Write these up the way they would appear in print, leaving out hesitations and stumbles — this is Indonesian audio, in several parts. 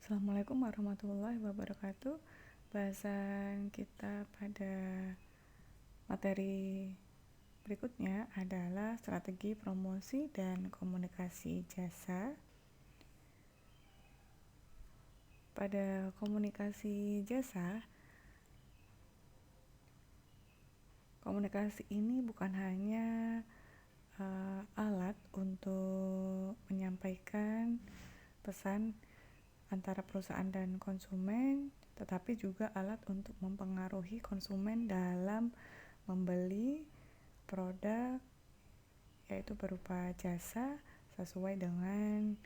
Assalamualaikum warahmatullahi wabarakatuh. Bahasan kita pada materi berikutnya adalah strategi promosi dan komunikasi jasa. Pada komunikasi jasa, komunikasi ini bukan hanya alat untuk menyampaikan pesan antara perusahaan dan konsumen, tetapi juga alat untuk mempengaruhi konsumen dalam membeli produk, yaitu berupa jasa sesuai dengan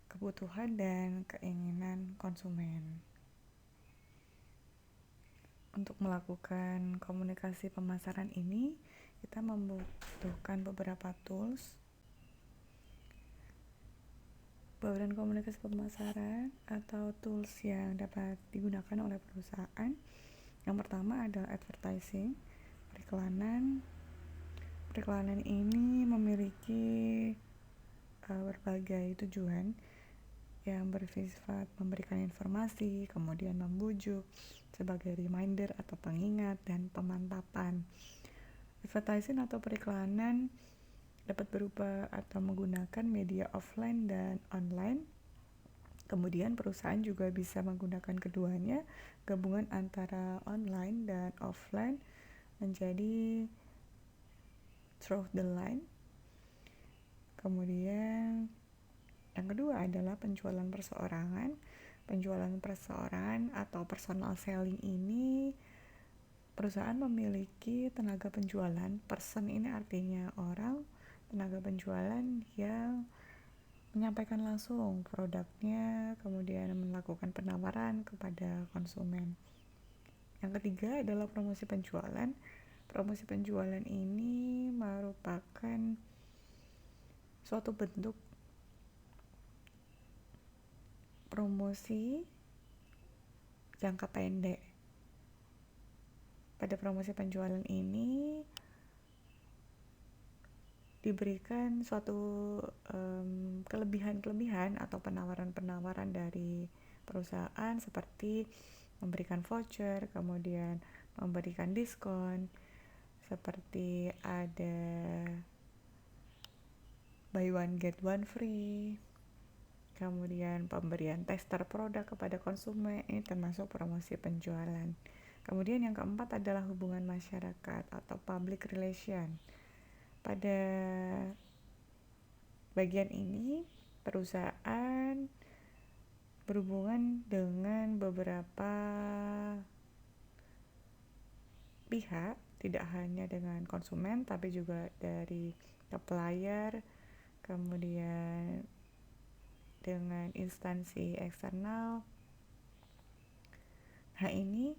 kebutuhan dan keinginan konsumen. Untuk melakukan komunikasi pemasaran ini, kita membutuhkan beberapa tools. Bahan komunikasi pemasaran atau tools yang dapat digunakan oleh perusahaan. Yang pertama adalah advertising, periklanan. Periklanan ini memiliki berbagai tujuan yang bersifat memberikan informasi, kemudian membujuk sebagai reminder atau pengingat, dan pemantapan. Advertising atau periklanan dapat berupa atau menggunakan media offline dan online. Kemudian perusahaan juga bisa menggunakan keduanya, gabungan antara online dan offline menjadi through the line. Kemudian yang kedua adalah penjualan perseorangan. Penjualan perseorangan atau personal selling ini, perusahaan memiliki tenaga penjualan. Person ini artinya orang, tenaga penjualan yang menyampaikan langsung produknya, kemudian melakukan penawaran kepada konsumen. Yang ketiga adalah promosi penjualan. Promosi penjualan ini merupakan suatu bentuk promosi jangka pendek. Pada promosi penjualan ini diberikan suatu kelebihan-kelebihan atau penawaran-penawaran dari perusahaan, seperti memberikan voucher, kemudian memberikan diskon, seperti ada buy one get one free, kemudian pemberian tester produk kepada konsumen. Ini termasuk promosi penjualan. Kemudian yang keempat adalah hubungan masyarakat atau public relation. Pada bagian ini, perusahaan berhubungan dengan beberapa pihak, tidak hanya dengan konsumen, tapi juga dari supplier, kemudian dengan instansi eksternal. Nah, ini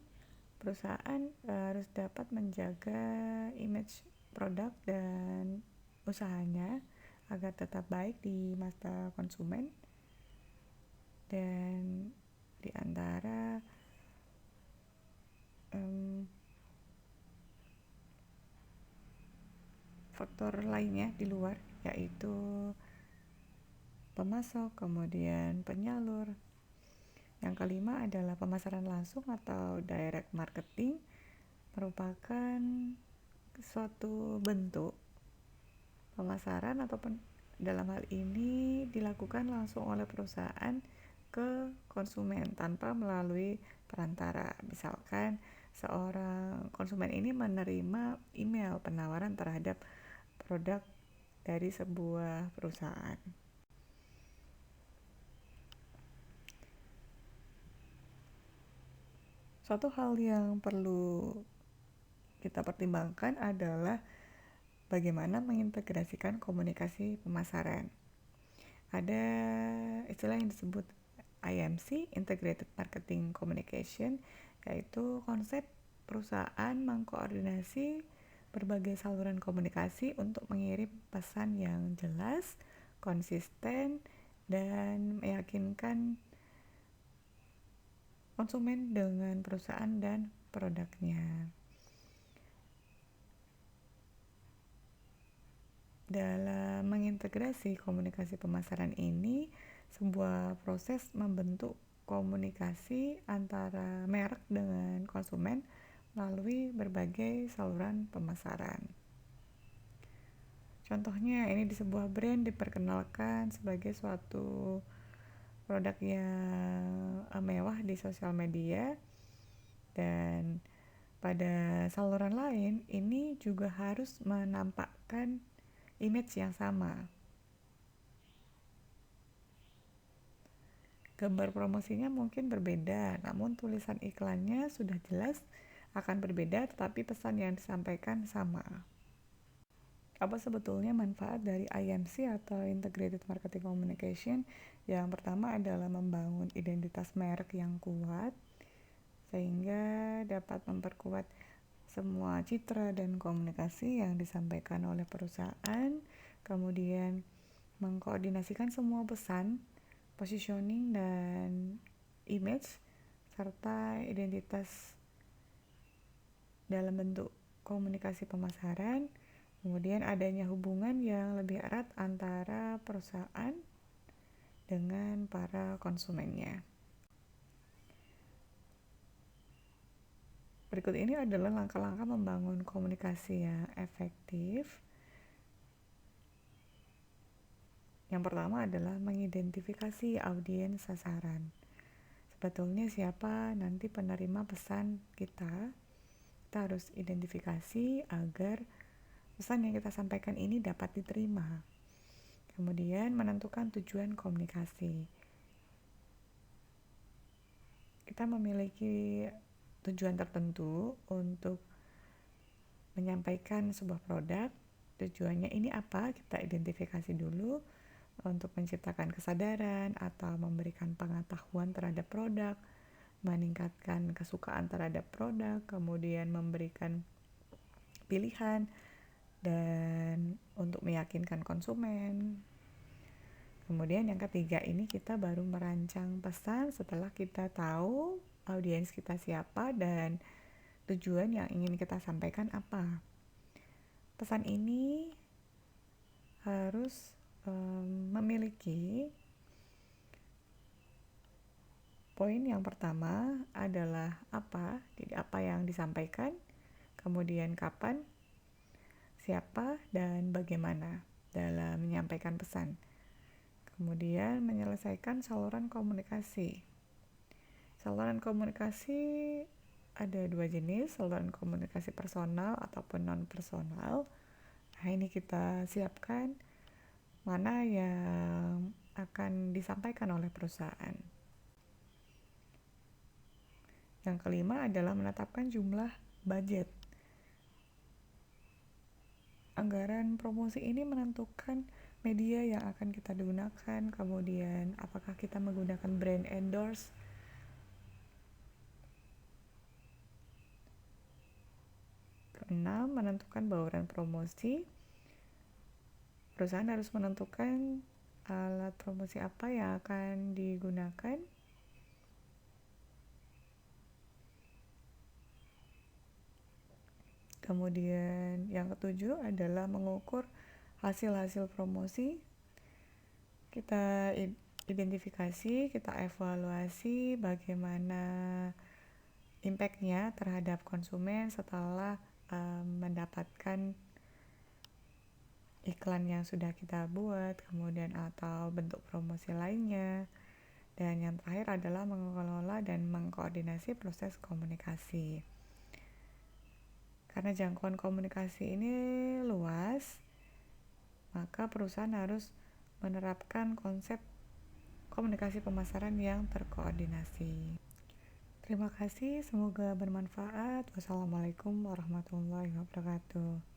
perusahaan harus dapat menjaga image produk dan usahanya agar tetap baik di mata konsumen. Dan di antara faktor lainnya di luar, yaitu pemasok, kemudian penyalur. Yang kelima adalah pemasaran langsung atau direct marketing, merupakan suatu bentuk pemasaran ataupun dalam hal ini dilakukan langsung oleh perusahaan ke konsumen tanpa melalui perantara. Misalkan seorang konsumen ini menerima email penawaran terhadap produk dari sebuah perusahaan. Suatu hal yang perlu kita pertimbangkan adalah bagaimana mengintegrasikan komunikasi pemasaran. Ada istilah yang disebut IMC, Integrated Marketing Communication, yaitu konsep perusahaan mengkoordinasi berbagai saluran komunikasi untuk mengirim pesan yang jelas, konsisten, dan meyakinkan konsumen dengan perusahaan dan produknya. Dalam mengintegrasi komunikasi pemasaran ini, sebuah proses membentuk komunikasi antara merek dengan konsumen melalui berbagai saluran pemasaran. Contohnya, ini di sebuah brand diperkenalkan sebagai suatu produk yang mewah di sosial media, dan pada saluran lain ini juga harus menampakkan image yang sama. Gambar promosinya mungkin berbeda, namun tulisan iklannya sudah jelas akan berbeda, tetapi pesan yang disampaikan sama. Apa sebetulnya manfaat dari IMC atau Integrated Marketing Communication? Yang pertama adalah membangun identitas merek yang kuat, sehingga dapat memperkuat semua citra dan komunikasi yang disampaikan oleh perusahaan, kemudian mengkoordinasikan semua pesan, positioning dan image, serta identitas dalam bentuk komunikasi pemasaran. Kemudian adanya hubungan yang lebih erat antara perusahaan dengan para konsumennya. Berikut ini adalah langkah-langkah membangun komunikasi yang efektif. Yang pertama adalah mengidentifikasi audiens sasaran. Sebetulnya siapa nanti penerima pesan kita? Kita harus identifikasi agar pesan yang kita sampaikan ini dapat diterima. Kemudian menentukan tujuan komunikasi. Kita memiliki tujuan tertentu untuk menyampaikan sebuah produk. Tujuannya ini apa? Kita identifikasi dulu. Untuk menciptakan kesadaran atau memberikan pengetahuan terhadap produk, meningkatkan kesukaan terhadap produk, kemudian memberikan pilihan, dan untuk meyakinkan konsumen. Kemudian yang ketiga, ini kita baru merancang pesan setelah kita tahu audiens kita siapa dan tujuan yang ingin kita sampaikan apa. Pesan ini harus memiliki poin. Yang pertama adalah apa, jadi apa yang disampaikan, kemudian kapan, siapa, dan bagaimana dalam menyampaikan pesan. Kemudian menyelesaikan saluran komunikasi. Saluran komunikasi ada dua jenis, saluran komunikasi personal ataupun non-personal. Nah, ini kita siapkan mana yang akan disampaikan oleh perusahaan. Yang kelima adalah menetapkan jumlah budget. Anggaran promosi ini menentukan media yang akan kita gunakan, kemudian apakah kita menggunakan brand endorse. Keenam, menentukan bauran promosi. Perusahaan harus menentukan alat promosi apa yang akan digunakan. Kemudian yang ketujuh adalah mengukur hasil-hasil promosi. Kita identifikasi, kita evaluasi bagaimana impact-nya terhadap konsumen setelah mendapatkan iklan yang sudah kita buat, kemudian atau bentuk promosi lainnya. Dan yang terakhir adalah mengelola dan mengkoordinasi proses komunikasi. Karena jangkauan komunikasi ini luas, maka perusahaan harus menerapkan konsep komunikasi pemasaran yang terkoordinasi. Terima kasih, semoga bermanfaat. Wassalamualaikum warahmatullahi wabarakatuh.